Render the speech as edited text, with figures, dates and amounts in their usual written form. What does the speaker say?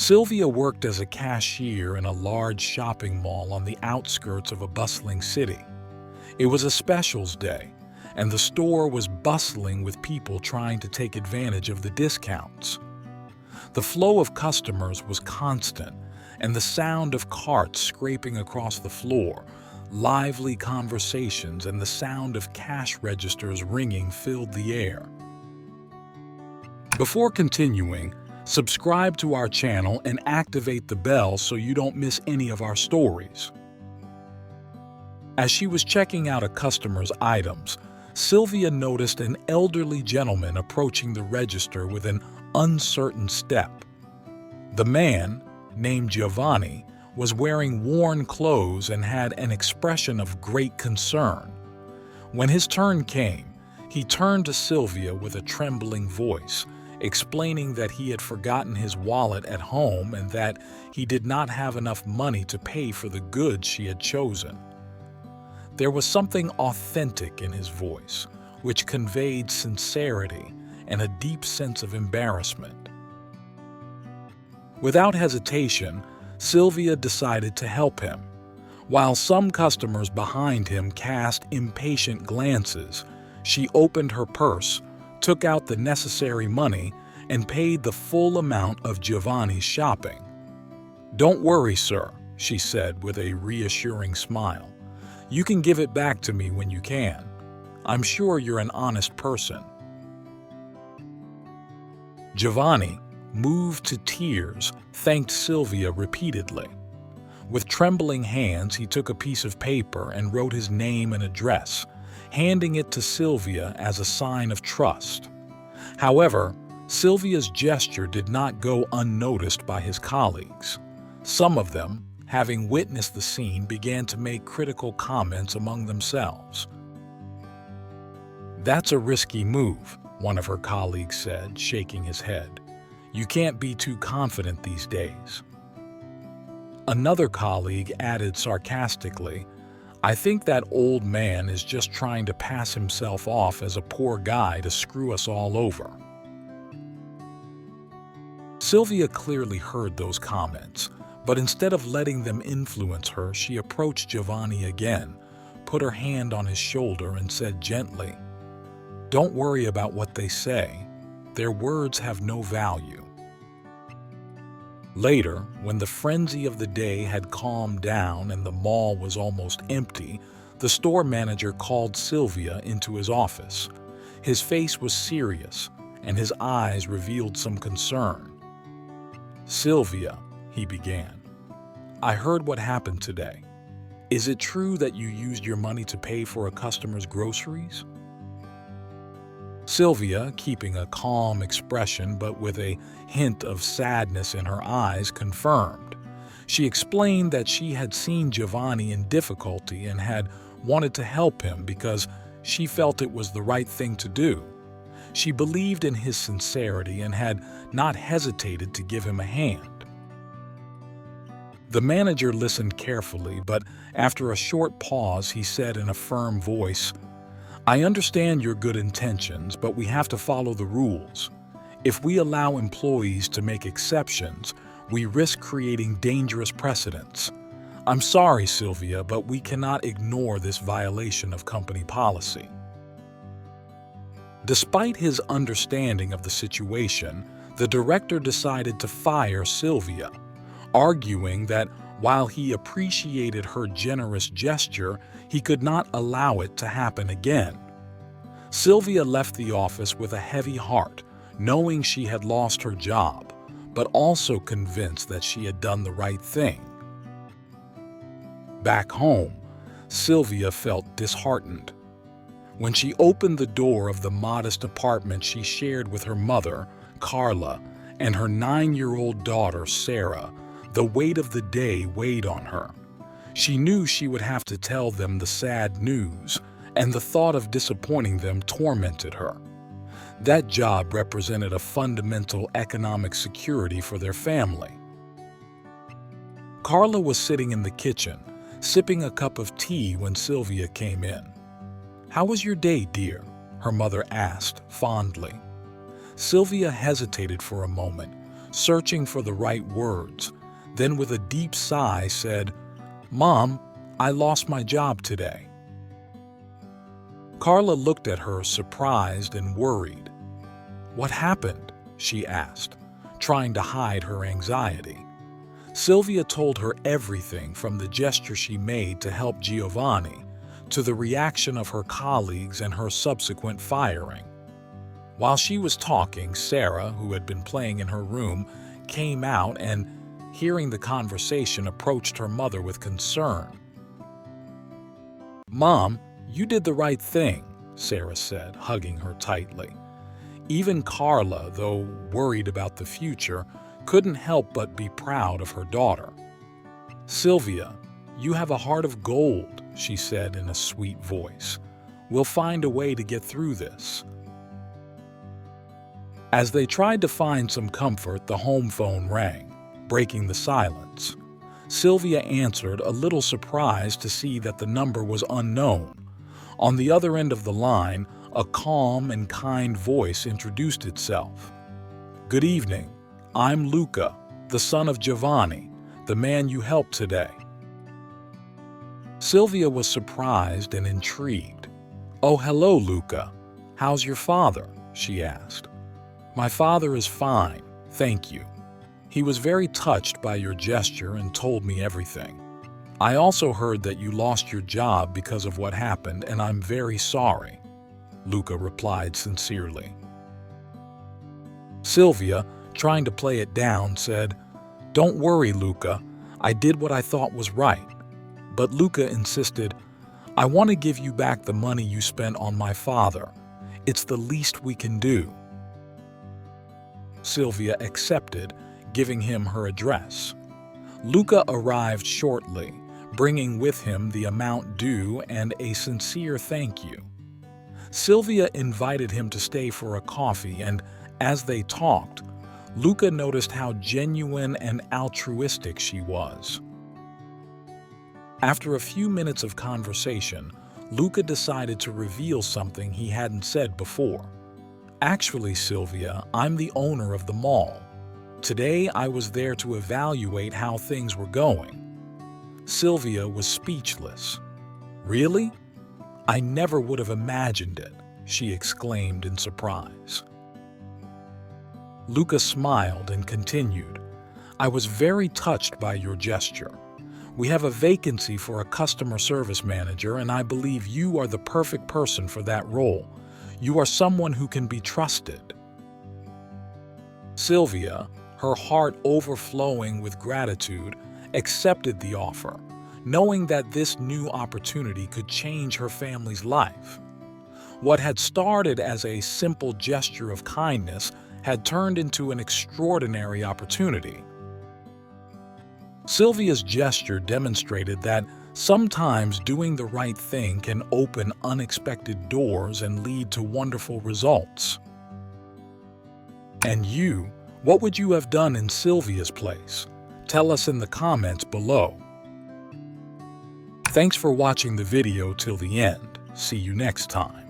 Sylvia worked as a cashier in a large shopping mall on the outskirts of a bustling city. It was a specials day, and the store was bustling with people trying to take advantage of the discounts. The flow of customers was constant, and the sound of carts scraping across the floor, lively conversations, and the sound of cash registers ringing filled the air. Before continuing, subscribe to our channel and activate the bell so you don't miss any of our stories. As she was checking out a customer's items, Sylvia noticed an elderly gentleman approaching the register with an uncertain step. The man, named Giovanni, was wearing worn clothes and had an expression of great concern. When his turn came, he turned to Sylvia with a trembling voice, explaining that he had forgotten his wallet at home and that he did not have enough money to pay for the goods she had chosen. There was something authentic in his voice, which conveyed sincerity and a deep sense of embarrassment. Without hesitation, Sylvia decided to help him. While some customers behind him cast impatient glances, she opened her purse, took out the necessary money, and paid the full amount of Giovanni's shopping. "Don't worry, sir," she said with a reassuring smile. "You can give it back to me when you can. I'm sure you're an honest person." Giovanni, moved to tears, thanked Sylvia repeatedly. With trembling hands, he took a piece of paper and wrote his name and address, handing it to Sylvia as a sign of trust. However, Sylvia's gesture did not go unnoticed by his colleagues. Some of them, having witnessed the scene, began to make critical comments among themselves. "That's a risky move," one of her colleagues said, shaking his head. "You can't be too confident these days." Another colleague added sarcastically, "I think that old man is just trying to pass himself off as a poor guy to screw us all over." Sylvia clearly heard those comments, but instead of letting them influence her, she approached Giovanni again, put her hand on his shoulder, and said gently, "Don't worry about what they say. Their words have no value." Later, when the frenzy of the day had calmed down and the mall was almost empty, the store manager called Sylvia into his office. His face was serious, and his eyes revealed some concern. "Sylvia," he began, "I heard what happened today. Is it true that you used your money to pay for a customer's groceries?" Sylvia, keeping a calm expression but with a hint of sadness in her eyes, confirmed. She explained that she had seen Giovanni in difficulty and had wanted to help him because she felt it was the right thing to do. She believed in his sincerity and had not hesitated to give him a hand. The manager listened carefully, but after a short pause, he said in a firm voice, "I understand your good intentions, but we have to follow the rules. If we allow employees to make exceptions, we risk creating dangerous precedents. I'm sorry, Sylvia, but we cannot ignore this violation of company policy." Despite his understanding of the situation, the director decided to fire Sylvia, arguing that while he appreciated her generous gesture, he could not allow it to happen again. Sylvia left the office with a heavy heart, knowing she had lost her job, but also convinced that she had done the right thing. Back home, Sylvia felt disheartened. When she opened the door of the modest apartment she shared with her mother, Carla, and her 9-year-old daughter, Sarah, the weight of the day weighed on her. She knew she would have to tell them the sad news, and the thought of disappointing them tormented her. That job represented a fundamental economic security for their family. Carla was sitting in the kitchen, sipping a cup of tea when Sylvia came in. "How was your day, dear?" her mother asked fondly. Sylvia hesitated for a moment, searching for the right words, then with a deep sigh said, "Mom, I lost my job today." Carla looked at her surprised and worried. "What happened?" she asked, trying to hide her anxiety. Sylvia told her everything from the gesture she made to help Giovanni to the reaction of her colleagues and her subsequent firing. While she was talking, Sarah, who had been playing in her room, came out and, hearing the conversation, approached her mother with concern. "Mom, you did the right thing," Sarah said, hugging her tightly. Even Carla, though worried about the future, couldn't help but be proud of her daughter. "Sylvia, you have a heart of gold," she said in a sweet voice. "We'll find a way to get through this." As they tried to find some comfort, the home phone rang, breaking the silence. Sylvia answered, a little surprised to see that the number was unknown. On the other end of the line, a calm and kind voice introduced itself. "Good evening. I'm Luca, the son of Giovanni, the man you helped today." Sylvia was surprised and intrigued. "Oh, hello, Luca. How's your father?" she asked. "My father is fine, thank you. He was very touched by your gesture and told me everything. I also heard that you lost your job because of what happened, and I'm very sorry," Luca replied sincerely. Sylvia, trying to play it down, said, "Don't worry, Luca. I did what I thought was right." But Luca insisted, "I want to give you back the money you spent on my father. It's the least we can do." Sylvia accepted, giving him her address. Luca arrived shortly, bringing with him the amount due and a sincere thank you. Sylvia invited him to stay for a coffee, and as they talked, Luca noticed how genuine and altruistic she was. After a few minutes of conversation, Luca decided to reveal something he hadn't said before. "Actually, Sylvia, I'm the owner of the mall. Today I was there to evaluate how things were going." Sylvia was speechless. "Really? I never would have imagined it," she exclaimed in surprise. Luca smiled and continued, "I was very touched by your gesture. We have a vacancy for a customer service manager, and I believe you are the perfect person for that role. You are someone who can be trusted." Sylvia, her heart overflowing with gratitude, accepted the offer, knowing that this new opportunity could change her family's life. What had started as a simple gesture of kindness had turned into an extraordinary opportunity. Sylvia's gesture demonstrated that sometimes doing the right thing can open unexpected doors and lead to wonderful results. And you, what would you have done in Sylvia's place? Tell us in the comments below. Thanks for watching the video till the end. See you next time.